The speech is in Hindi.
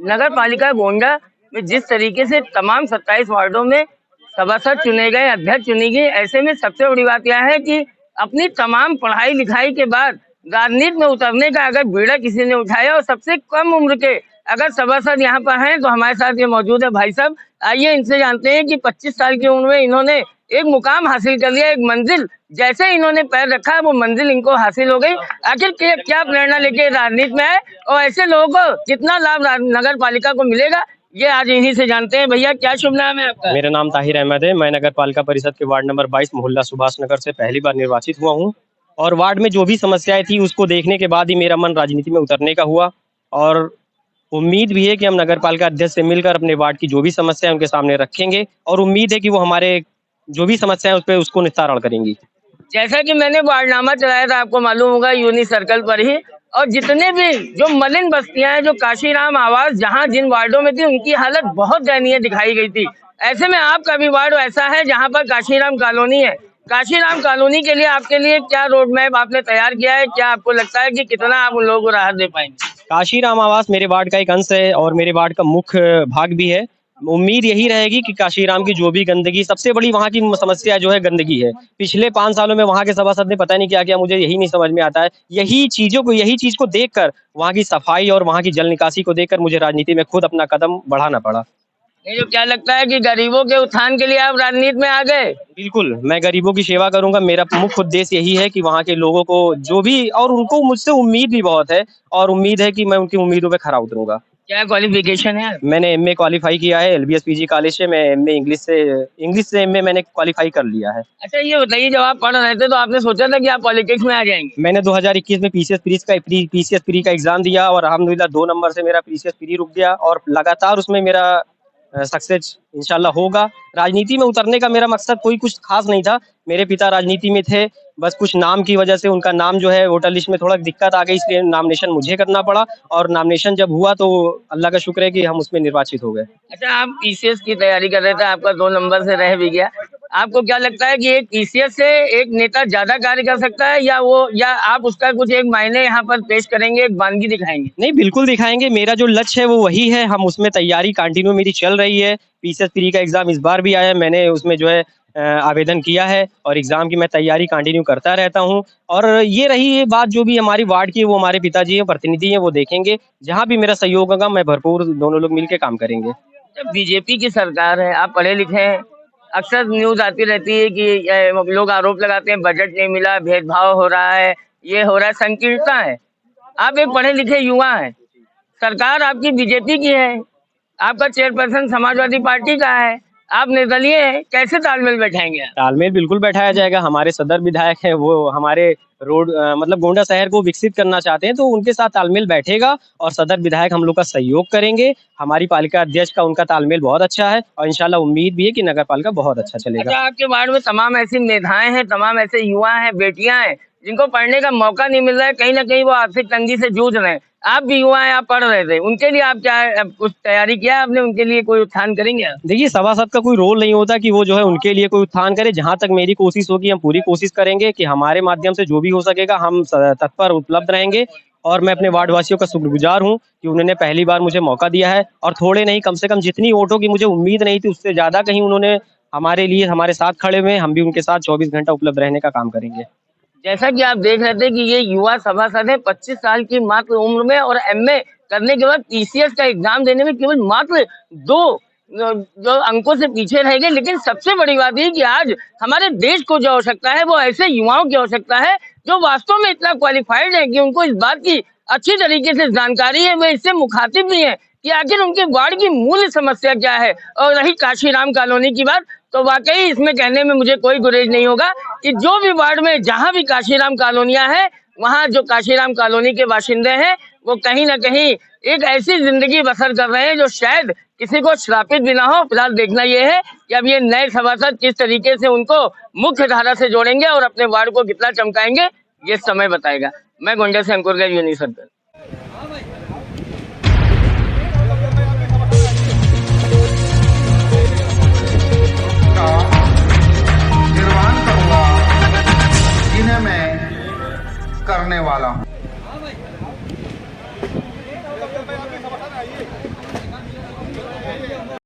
नगर पालिका गोंडा में जिस तरीके से तमाम 27 वार्डों में सभासद चुने गए, अध्यक्ष चुनी गई, ऐसे में सबसे बड़ी बात यह है कि अपनी तमाम पढ़ाई लिखाई के बाद राजनीति में उतरने का अगर बीड़ा किसी ने उठाया और सबसे कम उम्र के अगर सभासद यहाँ पर हैं तो हमारे साथ ये मौजूद है भाई साहब। आइए इनसे जानते हैं कि 25 साल की उम्र में इन्होंने एक मुकाम हासिल कर लिया, एक मंजिल जैसे इन्होंने पैर रखा वो मंजिल इनको हासिल हो गई। आखिर क्या प्रेरणा लेके राजनीति में आए और ऐसे लोगों को कितना लाभ नगर पालिका को मिलेगा, ये आज इन्हीं से जानते हैं। भैया क्या शुभ नाम है आपका? मेरा नाम ताहिर अहमद है। मैं नगर पालिका परिषद के वार्ड नंबर 22 मोहल्ला सुभाष नगर से पहली बार निर्वाचित हुआ हूं और वार्ड में जो भी समस्याएं थी उसको देखने के बाद ही मेरा मन राजनीति में उतरने का हुआ और उम्मीद भी है कि हम नगर पालिका अध्यक्ष से मिलकर अपने वार्ड की जो भी समस्या है उनके सामने रखेंगे और उम्मीद है कि वो हमारे जो भी समस्या है उस पर उसको निस्तारण करेंगी। जैसा कि मैंने वार्डनामा चलाया था, आपको मालूम होगा, यूनि सर्कल पर ही, और जितने भी जो मलिन बस्तियां हैं, जो काशीराम आवास जहां जिन वार्डों में थी उनकी हालत बहुत दयनीय दिखाई गई थी। ऐसे में आपका भी वार्ड ऐसा है जहां पर काशीराम कॉलोनी है। काशीराम कॉलोनी के लिए आपके लिए क्या रोड मैप आपने तैयार किया है? क्या आपको लगता है कि कितना आप उन लोगों को राहत दे पाएंगे? काशीराम आवास मेरे वार्ड का एक अंश है और मेरे वार्ड का मुख्य भाग भी है। उम्मीद यही रहेगी कि काशीराम की जो भी गंदगी, सबसे बड़ी वहाँ की समस्या जो है गंदगी है। पिछले 5 सालों में वहाँ के सभासद ने पता नहीं क्या किया, मुझे यही नहीं समझ में आता है। यही चीज को देखकर, वहाँ की सफाई और वहाँ की जल निकासी को देखकर मुझे राजनीति में खुद अपना कदम बढ़ाना पड़ा। ये जो क्या लगता है कि गरीबों के उत्थान के लिए आप राजनीति में आ गए? बिल्कुल, मैं गरीबों की सेवा करूंगा। मेरा मुख्य उद्देश्य यही है कि वहाँ के लोगों को जो भी, और उनको मुझसे उम्मीद भी बहुत है और उम्मीद है कि मैं उनकी उम्मीदों पे खरा उतरूंगा। क्या क्वालिफिकेशन है? मैंने एमए क्वालिफाई किया है एलबीएस पीजी कॉलेज से। मैं एमए इंग्लिश से एमए मैंने क्वालिफाई कर लिया है। अच्छा ये बताइए, जब आप पढ़ रहे थे तो आपने सोचा था कि आप पॉलिटिक्स में आ जाएंगे? मैंने 2021 में पीसीएस प्री का एग्जाम दिया और अल्हम्दुलिल्लाह 2 नंबर से मेरा पीसीएस प्री रुक गया और लगातार उसमें मेरा सक्सेस इंशाल्लाह होगा। राजनीति में उतरने का मेरा मकसद कोई कुछ खास नहीं था। मेरे पिता राजनीति में थे, बस कुछ नाम की वजह से उनका नाम जो है वोटर लिस्ट में थोड़ा दिक्कत आ गई, इसलिए नामिनेशन मुझे करना पड़ा और नामिनेशन जब हुआ तो अल्लाह का शुक्र है कि हम उसमें निर्वाचित हो गए। अच्छा, आप पीसीएस की तैयारी कर रहे थे, आपका 2 नंबर से रह भी गया। आपको क्या लगता है कि एक पीसीएस से एक नेता ज्यादा कार्य कर सकता है या आप उसका कुछ एक मायने यहाँ पर पेश करेंगे, एक वानगी दिखाएंगे? नहीं, बिल्कुल दिखाएंगे। मेरा जो लक्ष्य है वो वही है। हम उसमें तैयारी कंटिन्यू मेरी चल रही है। पीसीएस प्री का एग्जाम इस बार भी आया है, मैंने उसमें जो है आवेदन किया है और एग्जाम की मैं तैयारी कंटिन्यू करता रहता हूं। और ये रही ये बात जो भी हमारी वार्ड की, वो हमारे पिताजी हैं, प्रतिनिधि हैं, वो देखेंगे। जहां भी मेरा सहयोग होगा मैं भरपूर, दोनों लोग मिलकर काम करेंगे। जब बीजेपी की सरकार है, आप पढ़े लिखे हैं, अक्सर न्यूज आती रहती है कि लोग आरोप लगाते हैं बजट नहीं मिला, भेदभाव हो रहा है, ये हो रहा है, संकीर्णता है। आप एक पढ़े लिखे युवा हैं, सरकार आपकी बीजेपी की है, आपका चेयरपर्सन समाजवादी पार्टी का है, आप निर्दलीय हैं, कैसे तालमेल बैठाएंगे? तालमेल बिल्कुल बैठाया जाएगा। हमारे सदर विधायक हैं, वो हमारे रोड मतलब गोंडा शहर को विकसित करना चाहते हैं, तो उनके साथ तालमेल बैठेगा और सदर विधायक हम लोग का सहयोग करेंगे। हमारी पालिका अध्यक्ष का उनका तालमेल बहुत अच्छा है और इंशाल्लाह उम्मीद भी है कि नगर पालिका बहुत अच्छा चलेगा। अच्छा, आपके वार्ड में तमाम ऐसी मेधाएं हैं, तमाम ऐसे युवा हैं, बेटियां हैं जिनको पढ़ने का मौका नहीं मिल रहा है, कहीं ना कहीं वो आर्थिक तंगी से जूझ रहे हैं। आप भी युवा हैं, आप पढ़ रहे थे, उनके लिए आप क्या कुछ तैयारी किया आपने? उनके लिए कोई उत्थान करेंगे? देखिए, सभासद का कोई रोल नहीं होता कि वो जो है उनके लिए कोई उत्थान करे। जहां तक मेरी कोशिश होगी हम पूरी कोशिश करेंगे कि हमारे माध्यम से जो भी हो सकेगा हम तत्पर उपलब्ध रहेंगे। और मैं अपने वार्ड वासियों का शुक्रगुजार हूं कि उन्होंने पहली बार मुझे मौका दिया है और थोड़े नहीं, कम से कम जितनी वोटों की मुझे उम्मीद नहीं थी उससे ज्यादा कहीं उन्होंने हमारे लिए, हमारे साथ खड़े हुए। हम भी उनके साथ 24 घंटा उपलब्ध रहने का काम करेंगे। जैसा कि आप देख रहे थे कि ये युवा सभासद है, 25 साल की मात्र उम्र में, और एमए करने के बाद पीसीएस का एग्जाम देने में केवल मात्र 2 जो अंकों से पीछे रह गए। लेकिन सबसे बड़ी बात ये कि आज हमारे देश को जो आवश्यकता है वो ऐसे युवाओं की आवश्यकता है जो वास्तव में इतना क्वालिफाइड है कि उनको इस बात की अच्छी तरीके से जानकारी है, वे इससे मुखातिब भी है कि आखिर उनके वार्ड की मूल समस्या क्या है। और रही काशीराम कॉलोनी की बात, तो वाकई इसमें कहने में मुझे कोई गुरेज नहीं होगा कि जो भी वार्ड में जहां भी काशीराम कॉलोनियां हैं, वहां जो काशीराम कॉलोनी के बाशिंदे हैं वो कहीं ना कहीं एक ऐसी जिंदगी बसर कर रहे हैं जो शायद किसी को श्रापित भी ना हो। फिलहाल देखना यह है कि अब ये नए सभासद किस तरीके से उनको मुख्य धारा से जोड़ेंगे और अपने वार्ड को कितना चमकाएंगे, ये समय बताएगा। मैं गोंडा से अंकुर गैर, यूनि सर्कल। निर्माण करूंगा जिन्हें मैं करने वाला हूं।